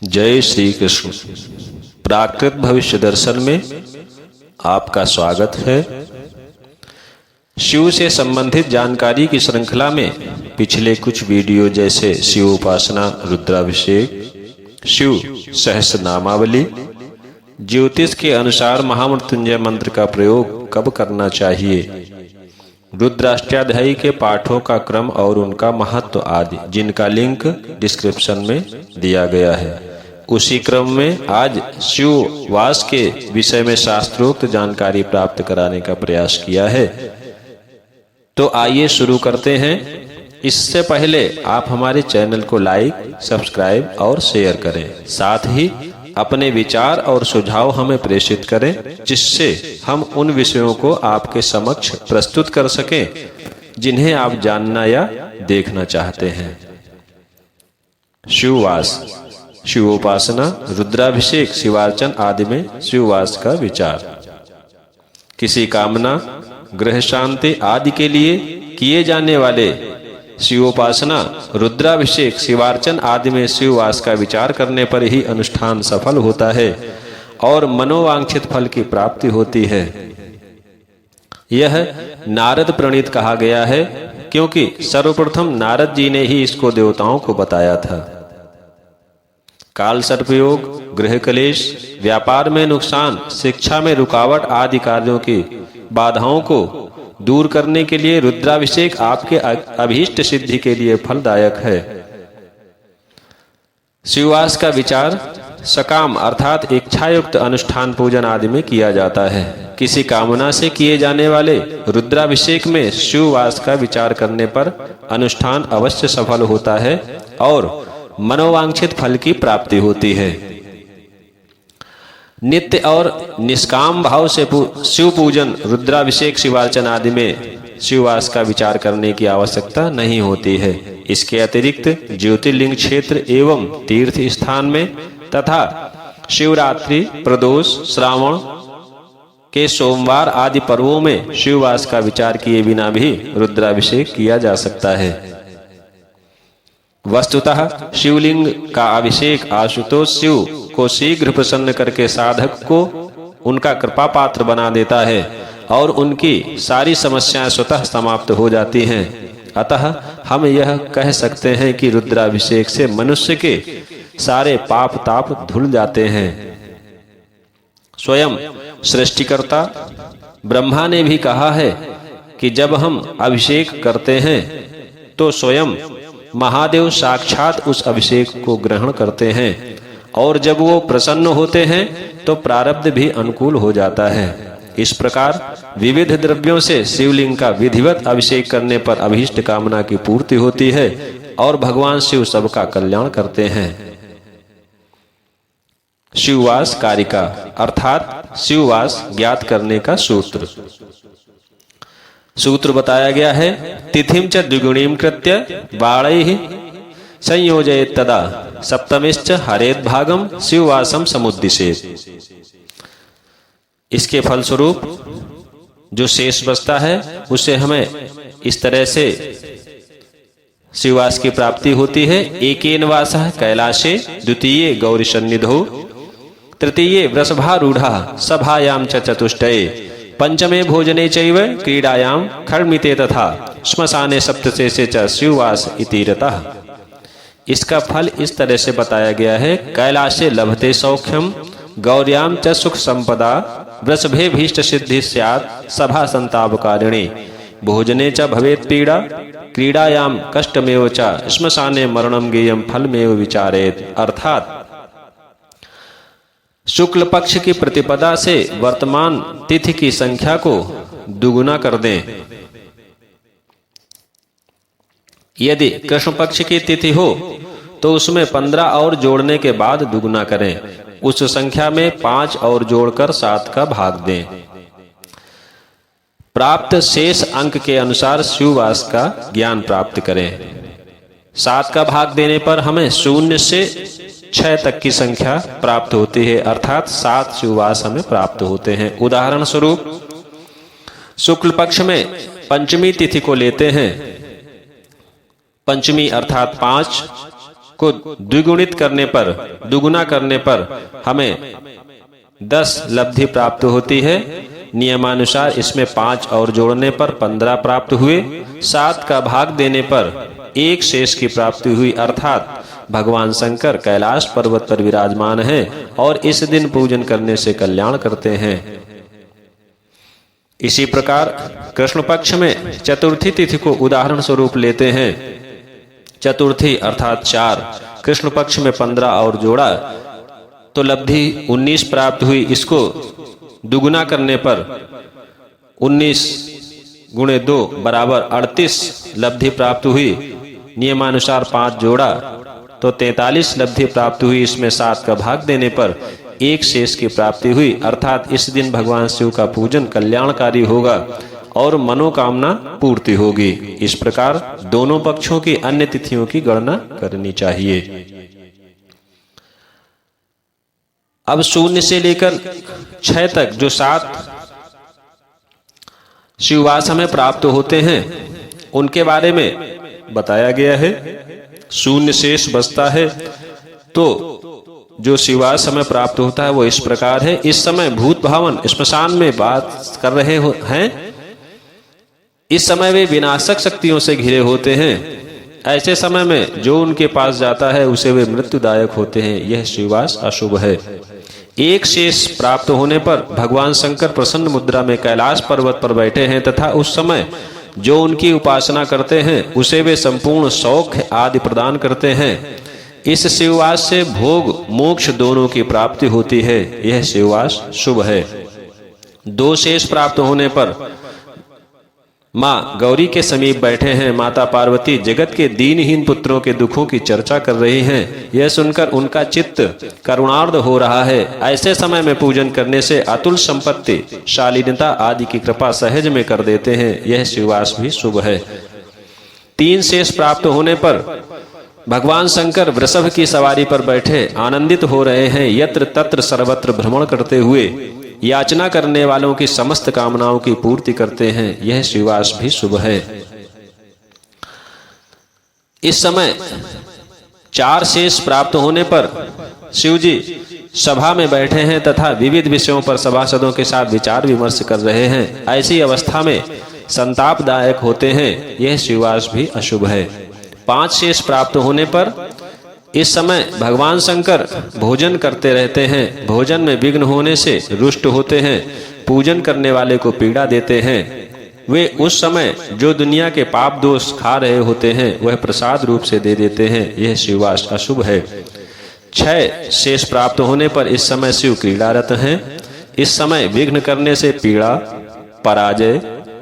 जय श्री कृष्ण। प्राकृत भविष्य दर्शन में आपका स्वागत है। शिव से संबंधित जानकारी की श्रृंखला में पिछले कुछ वीडियो जैसे शिव उपासना, रुद्राभिषेक, शिव सहस्त्र नामावली, ज्योतिष के अनुसार महामृत्युंजय मंत्र का प्रयोग कब करना चाहिए, रुद्राष्टाध्यायी के पाठों का क्रम और उनका महत्व आदि, जिनका लिंक डिस्क्रिप्शन में दिया गया है, उसी क्रम में आज शिव वास के विषय में शास्त्रोक्त जानकारी प्राप्त कराने का प्रयास किया है। तो आइए शुरू करते हैं। इससे पहले आप हमारे चैनल को लाइक, सब्सक्राइब और शेयर करें। साथ ही अपने विचार और सुझाव हमें प्रेषित करें, जिससे हम उन विषयों को आपके समक्ष प्रस्तुत कर सकें जिन्हें आप जानना या देखना चाहते हैं। शिववास, शिवोपासना, रुद्राभिषेक, शिवार्चन आदि में शिववास का विचार। किसी कामना, ग्रह शांति आदि के लिए किए जाने वाले शिवोपासना, रुद्राभिषेक, शिवार्चन आदि में शिववास का विचार करने पर ही अनुष्ठान सफल होता है और मनोवांछित फल की प्राप्ति होती है। यह नारद प्रणीत कहा गया है, क्योंकि सर्वप्रथम नारद जी ने ही इसको देवताओं को बताया था। काल सर्पयोग, गृह कलेश, व्यापार में नुकसान, शिक्षा में रुकावट आदि कार्यों की बाधाओं को दूर करने के लिए रुद्राभिषेक आपके अभीष्ट सिद्धि के लिए फलदायक है। शिववास का विचार सकाम अर्थात इच्छायुक्त अनुष्ठान पूजन आदि में किया जाता है। किसी कामना से किए जाने वाले रुद्राभिषेक में शिववास का विचार करने पर अनुष्ठान अवश्य सफल होता है और मनोवांछित फल की प्राप्ति होती है। नित्य और निष्काम भाव से शिव पूजन, रुद्राभिषेक, शिवार्चन आदि में शिववास का विचार करने की आवश्यकता नहीं होती है। इसके अतिरिक्त ज्योतिर्लिंग क्षेत्र एवं तीर्थ स्थान में तथा शिवरात्रि, प्रदोष, श्रावण के सोमवार आदि पर्वों में शिववास का विचार किए बिना भी रुद्राभिषेक किया जा सकता है। वस्तुतः शिवलिंग का अभिषेक आशुतोष शिव को शीघ्र प्रसन्न करके साधक को उनका कृपा पात्र बना देता है और उनकी सारी समस्याएं स्वतः समाप्त हो जाती हैं। अतः हम यह कह सकते हैं कि रुद्राभिषेक से मनुष्य के सारे पाप ताप धुल जाते हैं। स्वयं सृष्टिकर्ता ब्रह्मा ने भी कहा है कि जब हम अभिषेक करते हैं तो स्वयं महादेव साक्षात उस अभिषेक को ग्रहण करते हैं और जब वो प्रसन्न होते हैं तो प्रारब्ध भी अनुकूल हो जाता है। इस प्रकार विविध द्रव्यों से शिवलिंग का विधिवत अभिषेक करने पर अभीष्ट कामना की पूर्ति होती है और भगवान शिव सबका कल्याण करते हैं। शिववास कारिका अर्थात शिववास ज्ञात करने का सूत्र। सूत्र बताया गया है, तिथिम च द्विगुणीम कृत्य बाणैः संयोजयेत् तदा सप्तमिश्च हरेद भागम शिववासम समुद्दिशेत्। इसके फलस्वरूप जो शेष बचता है उसे हमें इस तरह से शिववास की प्राप्ति होती है। एकेन वासः कैलाशे, द्वितीये गौरी सन्निधौ, तृतीये वृषभारूढ़ः सभायां च चतुष्टये, पंचमे भोजने चैव क्रीडायां खर्मिते तथा श्मशाने सप्तशेषे च शिववास इति रतः। इसका फल इस तरह से बताया गया है, कैलाशे लभते सौख्यम, गौर्यां च सुख संपदा, वृषभे भीष्ट सिद्धि स्यात् सभा संतापकारिणी, भोजने च भवेत् पीड़ा, क्रीडायां कष्टमेव च श्मशाने मरणं गेयं फलमेव विचारेत्। अर्थात शुक्ल पक्ष की प्रतिपदा से वर्तमान तिथि की संख्या को दुगुना कर दें। यदि कृष्ण पक्ष की तिथि हो तो उसमें 15 और जोड़ने के बाद दुगुना करें। उस संख्या में 5 और जोड़कर 7 का भाग दें। प्राप्त शेष अंक के अनुसार शिववास का ज्ञान प्राप्त करें। 7 का भाग देने पर हमें 0 से 6 तक की संख्या प्राप्त होती है, अर्थात 7 शिववास हमें प्राप्त होते हैं। उदाहरण स्वरूप शुक्ल पक्ष में पंचमी तिथि को लेते हैं। पंचमी अर्थात 5, को द्विगुणित करने पर, दुगुना करने पर हमें 10 लब्धि प्राप्त होती है। नियमानुसार इसमें 5 और जोड़ने पर 15 प्राप्त हुए। 7 का भाग देने पर 1 शेष की प्राप्ति हुई, अर्थात भगवान शंकर कैलाश पर्वत पर विराजमान हैं और इस दिन पूजन करने से कल्याण करते हैं। इसी प्रकार कृष्ण पक्ष में चतुर्थी तिथि को उदाहरण स्वरूप लेते हैं। चतुर्थी अर्थात 4, कृष्ण पक्ष में 15 और जोड़ा तो लब्धि 19 प्राप्त हुई। इसको दुगुना करने पर 19 गुणे 2 बराबर 38 लब्धि प्राप्त हुई। नियमानुसार 5 जोड़ा तो 43 लब्धि प्राप्त हुई। इसमें 7 का भाग देने पर 1 शेष की प्राप्ति हुई, अर्थात इस दिन भगवान शिव का पूजन कल्याणकारी होगा और मनोकामना पूर्ति होगी। इस प्रकार दोनों पक्षों की अन्य तिथियों की गणना करनी चाहिए। अब 0 से लेकर 6 तक जो 7 शिववास हमें प्राप्त होते हैं उनके बारे में बताया गया है। 0 शेष बचता है तो जो शिववास हमें प्राप्त होता है वो इस प्रकार है। इस समय भूत भावन स्मशान में बात कर रहे हैं। इस समय वे विनाशक शक्तियों से घिरे होते हैं। ऐसे समय में जो उनके पास जाता है उसे वे मृत्युदायक होते हैं। यह शिववास अशुभ है। 1 शेष प्राप्त होने पर भगवान शंकर प्रसन्न मुद्रा में कैलाश पर्वत पर बैठे हैं तथा उस समय जो उनकी उपासना करते हैं उसे वे संपूर्ण सौख्य आदि प्रदान करते हैं। इस शिववास से भोग मोक्ष दोनों की प्राप्ति होती है। यह शिववास शुभ है। 2 शेष प्राप्त होने पर माँ गौरी के समीप बैठे हैं। माता पार्वती जगत के दीनहीन पुत्रों के दुखों की चर्चा कर रही हैं। यह सुनकर उनका चित्त करुणार्ध हो रहा है। ऐसे समय में पूजन करने से अतुल संपत्ति, शालीनता आदि की कृपा सहज में कर देते हैं। यह शिववास भी शुभ है। 3 शेष प्राप्त होने पर भगवान शंकर वृषभ की सवारी पर बैठे आनंदित हो रहे हैं। यत्र तत्र सर्वत्र भ्रमण करते हुए याचना करने वालों की समस्त कामनाओं की पूर्ति करते हैं। यह शिववास भी शुभ है। इस समय 4 शेष प्राप्त होने पर शिव जी सभा में बैठे हैं तथा विविध विषयों पर सभासदों के साथ विचार विमर्श कर रहे हैं। ऐसी अवस्था में संतापदायक होते हैं। यह शिववास भी अशुभ है। 5 शेष प्राप्त होने पर इस समय भगवान शंकर भोजन करते रहते हैं। भोजन में विघ्न होने से रुष्ट होते हैं। पूजन करने वाले को पीड़ा देते हैं। वे उस समय जो दुनिया के पाप दोष खा रहे होते हैं वह प्रसाद रूप से दे देते हैं। यह शिववास अशुभ है। 6 शेष प्राप्त होने पर इस समय शिव क्रीड़ारत हैं। इस समय विघ्न करने से पीड़ा, पराजय,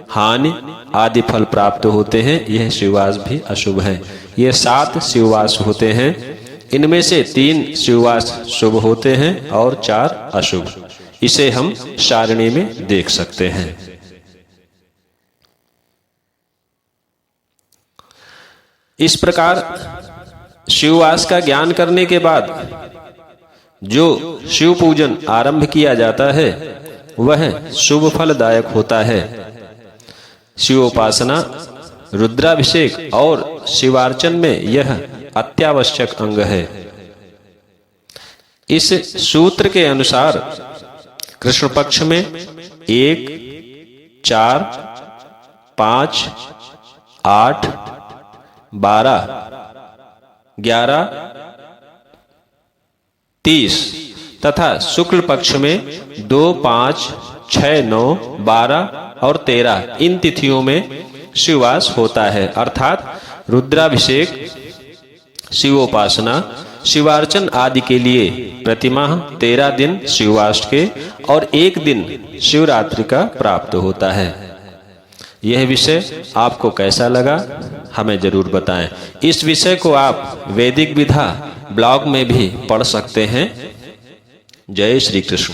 हानि आदि फल प्राप्त होते हैं। यह शिववास भी अशुभ है। ये 7 शिववास होते हैं। इनमें से 3 शिववास शुभ होते हैं और 4 अशुभ। इसे हम सारणी में देख सकते हैं। इस प्रकार शिववास का ज्ञान करने के बाद जो शिव पूजन आरंभ किया जाता है वह शुभ फलदायक होता है। शिवोपासना, रुद्राभिषेक और शिवार्चन में यह अत्यावश्यक अंग है। इस सूत्र के अनुसार कृष्ण पक्ष में 1, 4, 5, 8, 12, 11, 30 तथा शुक्ल पक्ष में 2, 5, 6, 9, 12 और 13 इन तिथियों में शिववास होता है। अर्थात रुद्राभिषेक, शिवोपासना, शिवार्चन आदि के लिए प्रतिमाह 13 दिन शिववास के और 1 दिन शिवरात्रि का प्राप्त होता है। यह विषय आपको कैसा लगा हमें जरूर बताएं। इस विषय को आप वैदिक विधा ब्लॉग में भी पढ़ सकते हैं। जय श्री कृष्ण।